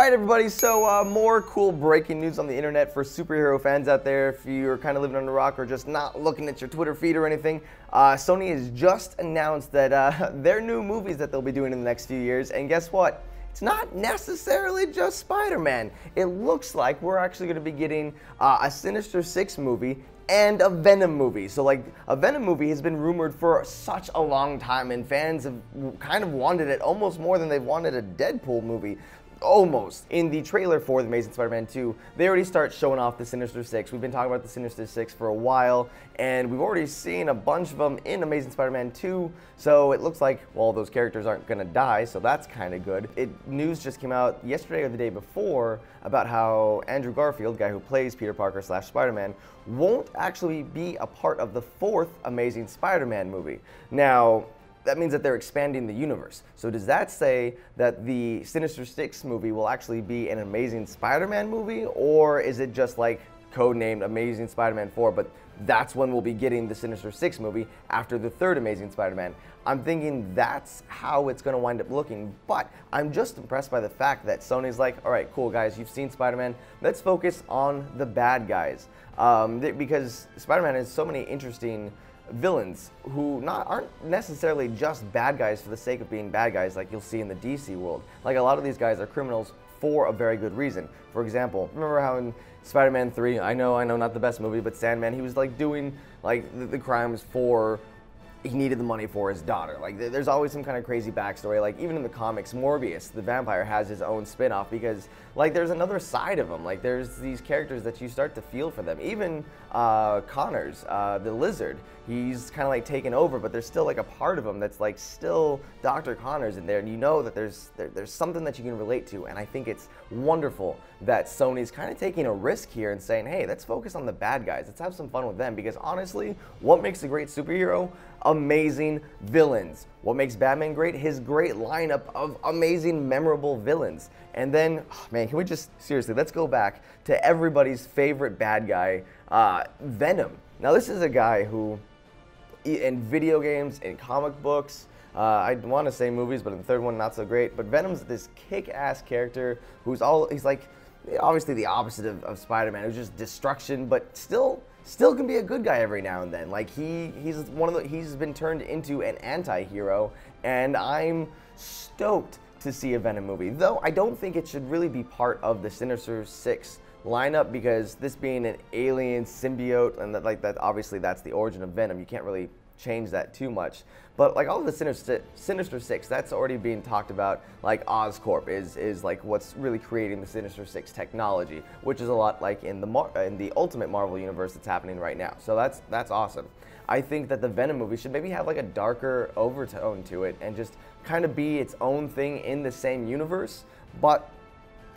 Alright everybody, so more cool breaking news on the internet for superhero fans out there. If you're kind of living on a rock or just not looking at your Twitter feed or anything, Sony has just announced that their new movies that they'll be doing in the next few years, and guess what? It's not necessarily just Spider-Man. It looks like we're actually going to be getting a Sinister Six movie and a Venom movie. So like a Venom movie has been rumored for such a long time, and fans have kind of wanted it almost more than they've wanted a Deadpool movie. Almost. In the trailer for The Amazing Spider-Man 2, they already start showing off the Sinister Six. We've been talking about the Sinister Six for a while, and we've already seen a bunch of them in Amazing Spider-Man 2, so it looks like, well, those characters aren't gonna die, so that's kind of good. News just came out yesterday or the day before about how Andrew Garfield, guy who plays Peter Parker / Spider-Man, won't actually be a part of the 4th Amazing Spider-Man movie. Now, that means that they're expanding the universe. So does that say that the Sinister Six movie will actually be an Amazing Spider-Man movie, or is it just like codenamed Amazing Spider-Man 4, but that's when we'll be getting the Sinister Six movie after the 3rd Amazing Spider-Man? I'm thinking that's how it's going to wind up looking, but I'm just impressed by the fact that Sony's like, all right, cool guys, you've seen Spider-Man, let's focus on the bad guys. Because Spider-Man has so many interesting villains who aren't necessarily just bad guys for the sake of being bad guys like you'll see in the DC world. Like, a lot of these guys are criminals for a very good reason. For example, remember how in Spider-Man 3, I know not the best movie, but Sandman, he was like doing like the crimes for, he needed the money for his daughter. Like, there's always some kind of crazy backstory. Like, even in the comics, Morbius, the vampire, has his own spin-off because, like, there's another side of him. Like, there's these characters that you start to feel for them. Even Connors, the lizard, he's kind of like taken over, but there's still like a part of him that's like still Dr. Connors in there, and you know that there's something that you can relate to. And I think it's wonderful that Sony's kind of taking a risk here and saying, hey, let's focus on the bad guys. Let's have some fun with them, because honestly, what makes a great superhero? Amazing villains. What makes Batman great? His great lineup of amazing, memorable villains. And then, oh man, can we just, seriously, let's go back to everybody's favorite bad guy, Venom. Now, this is a guy who, in video games, in comic books, I want to say movies, but in the 3rd one, not so great, but Venom's this kick-ass character he's like, obviously the opposite of Spider-Man, who's just destruction, but still can be a good guy every now and then. Like, he's been turned into an anti-hero, and I'm stoked to see a Venom movie. Though I don't think it should really be part of the Sinister Six lineup, because this being an alien symbiote, and that obviously that's the origin of Venom, you can't really change that too much. But like all of the Sinister Six, that's already being talked about. Like Oscorp is like what's really creating the Sinister Six technology, which is a lot like in the Ultimate Marvel universe that's happening right now. So that's awesome. I think that the Venom movie should maybe have like a darker overtone to it and just kind of be its own thing in the same universe. But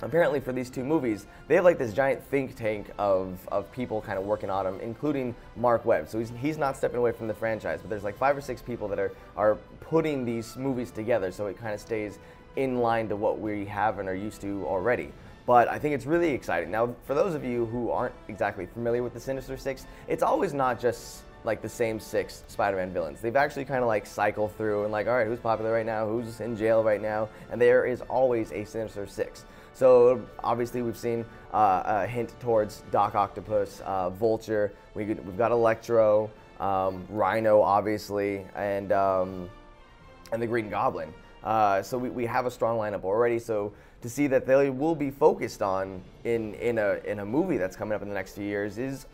apparently for these 2 movies, they have like this giant think tank of people kind of working on them, including Mark Webb. So he's not stepping away from the franchise, but there's like 5 or 6 people that are putting these movies together, so it kind of stays in line to what we have and are used to already. But I think it's really exciting. Now, for those of you who aren't exactly familiar with the Sinister Six, it's always not just like the same 6 Spider-Man villains. They've actually kind of like cycle through and like, all right, who's popular right now, who's in jail right now, and there is always a Sinister Six. So obviously we've seen a hint towards Doc Octopus, Vulture, we've got Electro, Rhino obviously, and the Green Goblin. So we have a strong lineup already. So to see that they will be focused on in a movie that's coming up in the next few years is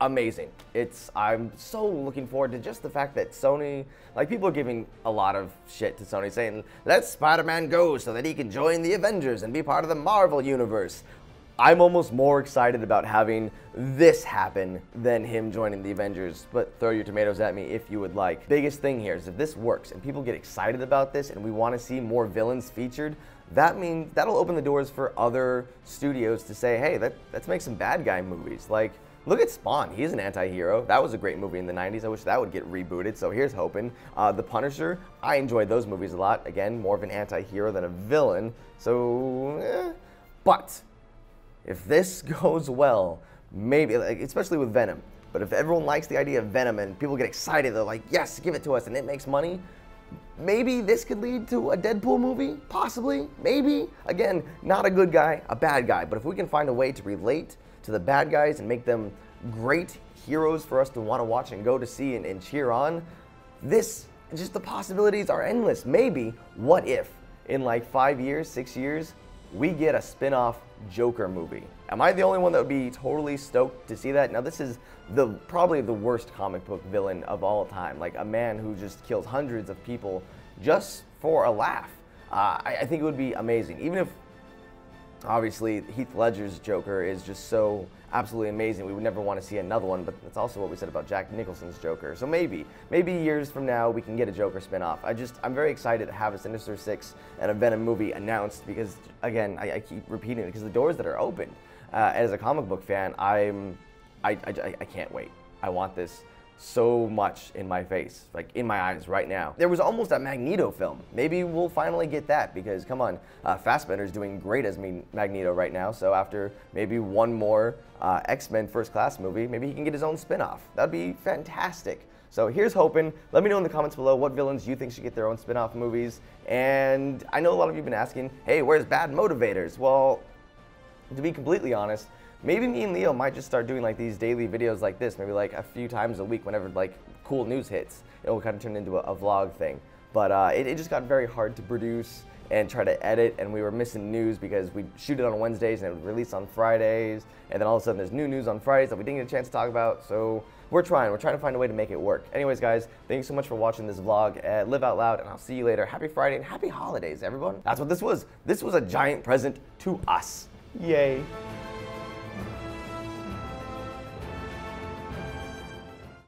amazing. I'm so looking forward to just the fact that Sony, like, people are giving a lot of shit to Sony saying, let Spider-Man go so that he can join the Avengers and be part of the Marvel universe. I'm almost more excited about having this happen than him joining the Avengers, but throw your tomatoes at me if you would like. Biggest thing here is if this works and people get excited about this and we want to see more villains featured, that means that'll open the doors for other studios to say, hey, let's make some bad guy movies. Like, look at Spawn. He's an anti-hero. That was a great movie in the 90s. I wish that would get rebooted, so here's hoping. The Punisher, I enjoyed those movies a lot. Again, more of an anti-hero than a villain, so But if this goes well, maybe, like, especially with Venom, but if everyone likes the idea of Venom and people get excited, they're like, yes, give it to us, and it makes money, Maybe this could lead to a Deadpool movie, possibly, maybe. Again, not a good guy, a bad guy, but if we can find a way to relate to the bad guys and make them great heroes for us to want to watch and go to see and cheer on, just the possibilities are endless. Maybe, what if, in like 5 years, 6 years, we get a spin-off Joker movie? Am I the only one that would be totally stoked to see that? Now, this is probably the worst comic book villain of all time, like a man who just kills hundreds of people just for a laugh. I think it would be amazing, even if obviously Heath Ledger's Joker is just so absolutely amazing. We would never want to see another one, but that's also what we said about Jack Nicholson's Joker. So maybe years from now we can get a Joker spinoff. I'm very excited to have a Sinister Six and a Venom movie announced because, again, I keep repeating it because the doors that are opened. As a comic book fan, I can't wait. I want this so much in my face, like in my eyes right now. There was almost a Magneto film. Maybe we'll finally get that because, come on, Fassbender's doing great as Magneto right now, so after maybe one more X-Men First Class movie, maybe he can get his own spin-off. That'd be fantastic. So here's hoping. Let me know in the comments below what villains you think should get their own spin-off movies. And I know a lot of you have been asking, hey, where's Bad Motivators? Well, to be completely honest, maybe me and Leo might just start doing like these daily videos like this, maybe like a few times a week whenever like cool news hits. It'll kind of turn into a vlog thing. But it just got very hard to produce and try to edit, and we were missing news because we shoot it on Wednesdays and it would release on Fridays, and then all of a sudden there's new news on Fridays that we didn't get a chance to talk about, so we're trying to find a way to make it work. Anyways, guys, thank you so much for watching this vlog. Live out loud, and I'll see you later. Happy Friday and happy holidays, everyone. That's what this was. This was a giant present to us. Yay.